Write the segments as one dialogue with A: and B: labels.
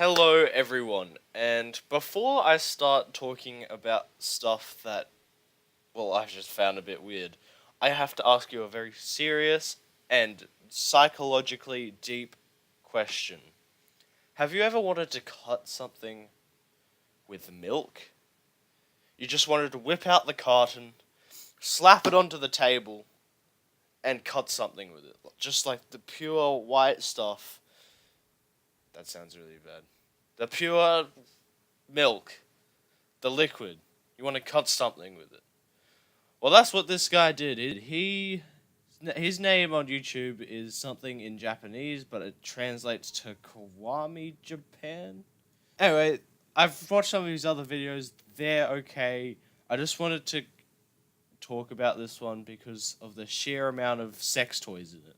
A: Hello everyone, and before I start talking about stuff that, well, I've just found a bit weird, I have to ask you a very serious and psychologically deep question. Have you ever wanted to cut something with milk? You just wanted to whip out the carton, slap it onto the table, and cut something with it. Just like the pure white stuff. That sounds really bad. The pure milk. The liquid. You want to cut something with it. Well, that's what this guy did. His name on YouTube is something in Japanese, but it translates to Kiwami Japan. Anyway, I've watched some of his other videos. They're okay. I just wanted to talk about this one because of the sheer amount of sex toys in it.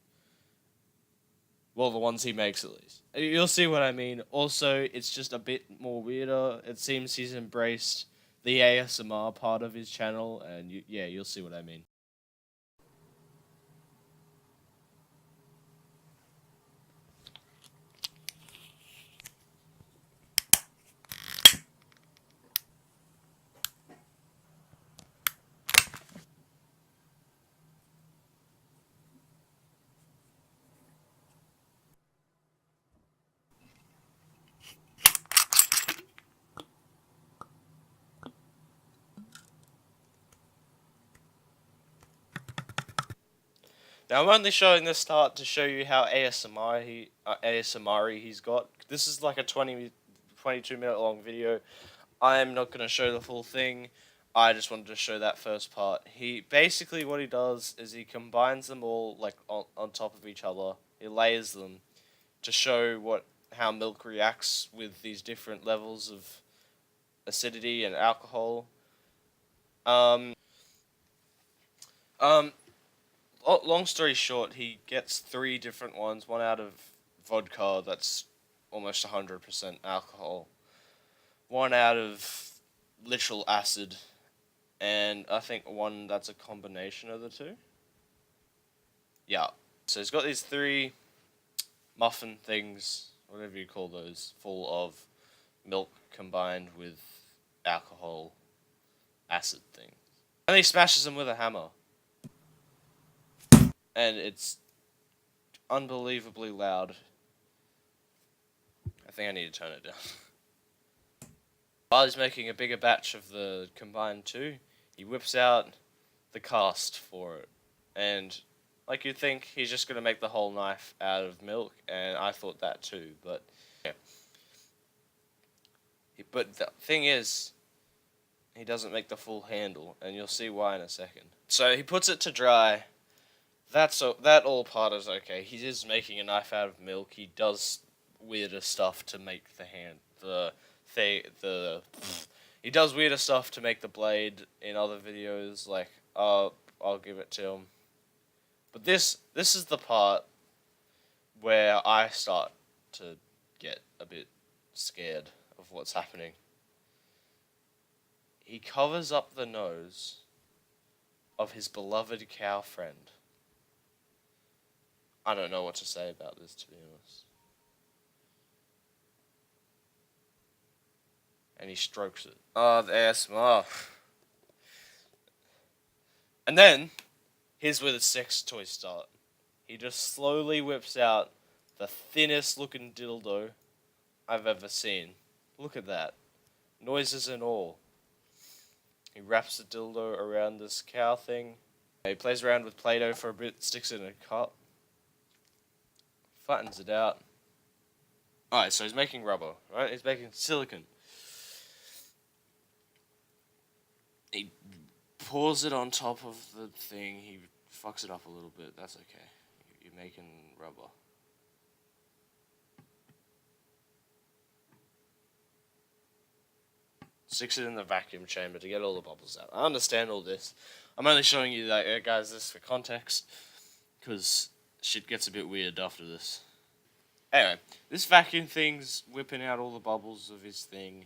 A: Well, the ones he makes, at least. You'll see what I mean. Also, it's just a bit more weirder. It seems he's embraced the ASMR part of his channel, and yeah, you'll see what I mean. Now, I'm only showing this part to show you how ASMR he's got. This is like a 22-minute long video. I'm not going to show the full thing. I just wanted to show that first part. Basically what he does is he combines them all like on top of each other. He layers them to show how milk reacts with these different levels of acidity and alcohol. Um, um, Long story short, he gets 3 different ones. One out of vodka that's almost 100% alcohol. One out of literal acid. And I think one that's a combination of the two. Yeah. So he's got these 3 muffin things, whatever you call those, full of milk combined with alcohol acid things. And he smashes them with a hammer. And it's unbelievably loud. I think I need to turn it down. While he's making a bigger batch of the combined 2, he whips out the cast for it. And like you'd think, he's just going to make the whole knife out of milk, and I thought that too, but yeah. But the thing is, he doesn't make the full handle, and you'll see why in a second. So he puts it to dry. That all part is okay. He is making a knife out of milk. He does weirder stuff to make he does weirder stuff to make the blade in other videos. Like I'll give it to him. But this is the part where I start to get a bit scared of what's happening. He covers up the nose of his beloved cow friend. I don't know what to say about this, to be honest. And he strokes it. Oh, the ASMR. And then, here's where the sex toys start. He just slowly whips out the thinnest looking dildo I've ever seen. Look at that. Noises and all. He wraps the dildo around this cow thing. He plays around with Play-Doh for a bit, sticks it in a cup. Flattens it out. Alright, so he's making rubber, right? He's making silicone. He pours it on top of the thing. He fucks it up a little bit. That's okay. You're making rubber. Sticks it in the vacuum chamber to get all the bubbles out. I understand all this. I'm only showing you that, guys, this for context, because shit gets a bit weird after this. Anyway, this vacuum thing's whipping out all the bubbles of his thing,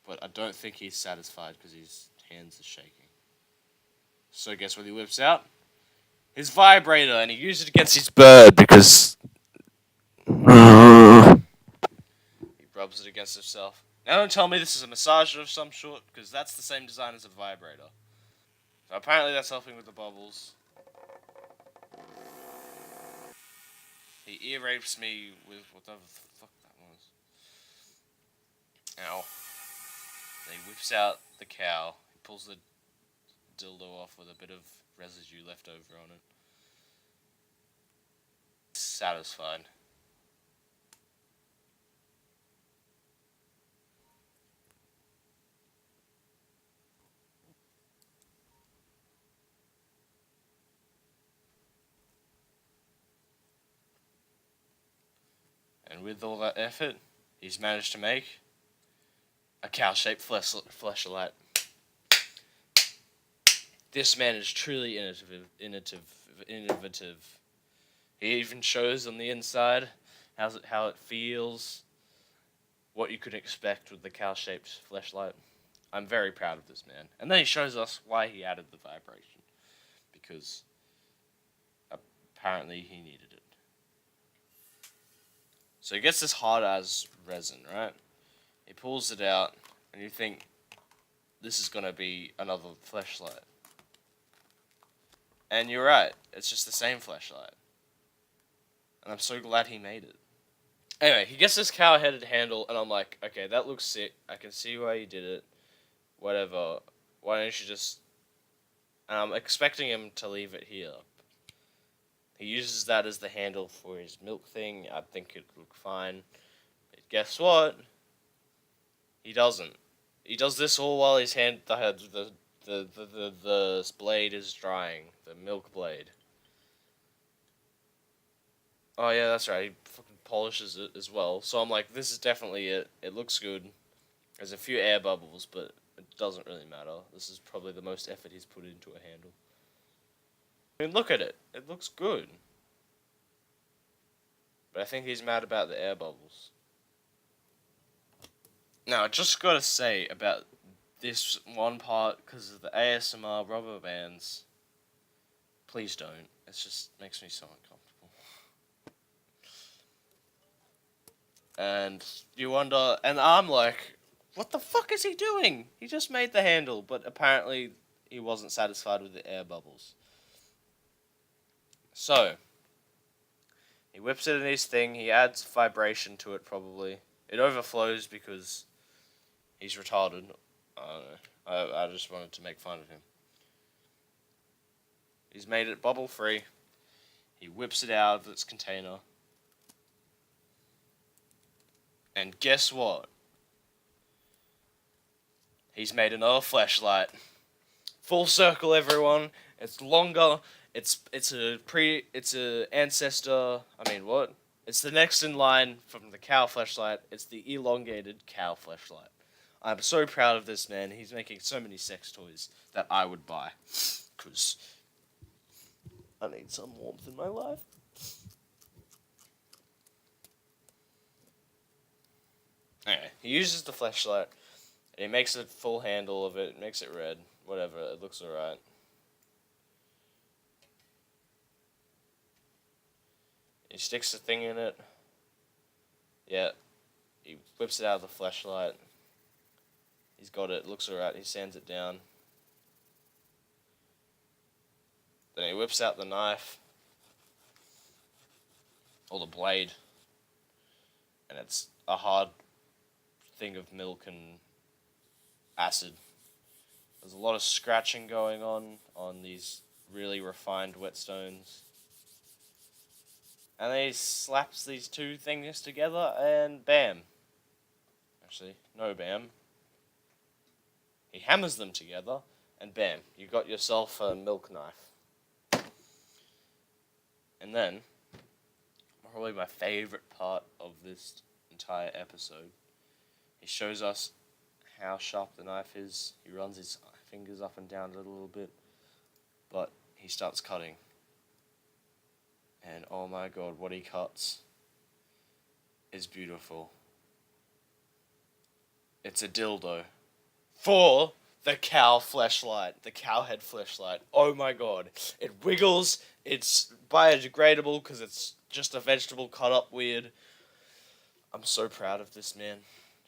A: but I don't think he's satisfied because his hands are shaking. So guess what he whips out? His vibrator, and he used it against his bird because rubs it against himself. Now don't tell me this is a massager of some sort, because that's the same design as a vibrator. So apparently that's helping with the bubbles. He ear rapes me with whatever the fuck that was. Ow. Then he whips out the cow. He pulls the dildo off with a bit of residue left over on it. Satisfied. And with all that effort, he's managed to make a cow-shaped fleshlight. This man is truly innovative. He even shows on the inside how it feels, what you could expect with the cow-shaped fleshlight. I'm very proud of this man. And then he shows us why he added the vibration. Because apparently he needed it. So he gets this hard as resin, right? He pulls it out, and you think, this is going to be another fleshlight. And you're right, it's just the same fleshlight. And I'm so glad he made it. Anyway, he gets this cow-headed handle, and I'm like, okay, that looks sick. I can see why you did it. Whatever. Why don't you just... And I'm expecting him to leave it here. He uses that as the handle for his milk thing. I think it'd look fine. But guess what? He doesn't. He does this all while his the blade is drying. The milk blade. Oh yeah, that's right. He fucking polishes it as well. So I'm like, this is definitely it. It looks good. There's a few air bubbles, but it doesn't really matter. This is probably the most effort he's put into a handle. I mean, look at it. It looks good. But I think he's mad about the air bubbles. Now, I just gotta say about this one part, because of the ASMR rubber bands. Please don't. It just makes me so uncomfortable. And you wonder, and I'm like, what the fuck is he doing? He just made the handle, but apparently he wasn't satisfied with the air bubbles. So, he whips it in his thing, he adds vibration to it probably. It overflows because he's retarded. I don't know. I just wanted to make fun of him. He's made it bubble free. He whips it out of its container. And guess what? He's made another fleshlight. Full circle, everyone. It's longer. It's a ancestor. I mean, what? It's the next in line from the cow fleshlight. It's the elongated cow fleshlight. I'm so proud of this man. He's making so many sex toys that I would buy. Because I need some warmth in my life. Anyway, he uses the fleshlight. And he makes a full handle of it. Makes it red. Whatever. It looks alright. He sticks the thing in it. Yeah. He whips it out of the fleshlight. He's got it. Looks alright. He sands it down. Then he whips out the knife. Or the blade. And it's a hard thing of milk and acid. There's a lot of scratching going on these really refined whetstones. And then he slaps these two things together and bam. Actually, no bam. He hammers them together and bam, you got yourself a milk knife. And then, probably my favorite part of this entire episode, he shows us how sharp the knife is. He runs his fingers up and down it a little bit, but he starts cutting. And oh my god, what he cuts is beautiful. It's a dildo for the cow fleshlight, the cow head fleshlight. Oh my god, it wiggles. It's biodegradable because it's just a vegetable cut up weird. I'm so proud of this man,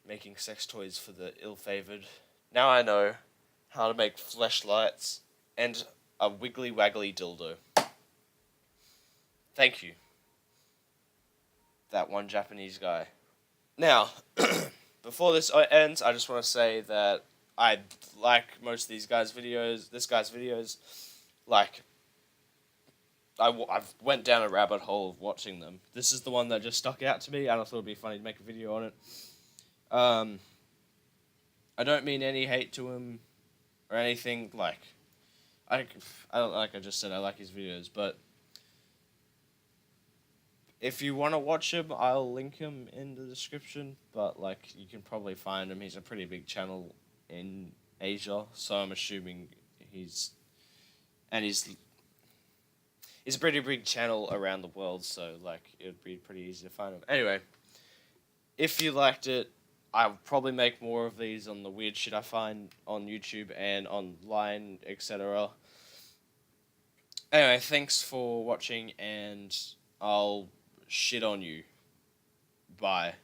A: making sex toys for the ill-favored. Now I know how to make fleshlights and a wiggly waggly dildo. Thank you, that one Japanese guy. Now, before this ends, I just want to say that I like most of these guys' videos. This guy's videos, like, I've went down a rabbit hole of watching them. This is the one that just stuck out to me, and I thought it'd be funny to make a video on it. I don't mean any hate to him or anything. Like, I don't, like I just said, I like his videos, but if you want to watch him, I'll link him in the description. But like, you can probably find him. He's a pretty big channel in Asia, so I'm assuming he's a pretty big channel around the world. So like, it would be pretty easy to find him. Anyway, if you liked it, I'll probably make more of these on the weird shit I find on YouTube and online, etc. Anyway, thanks for watching, and I'll shit on you. Bye.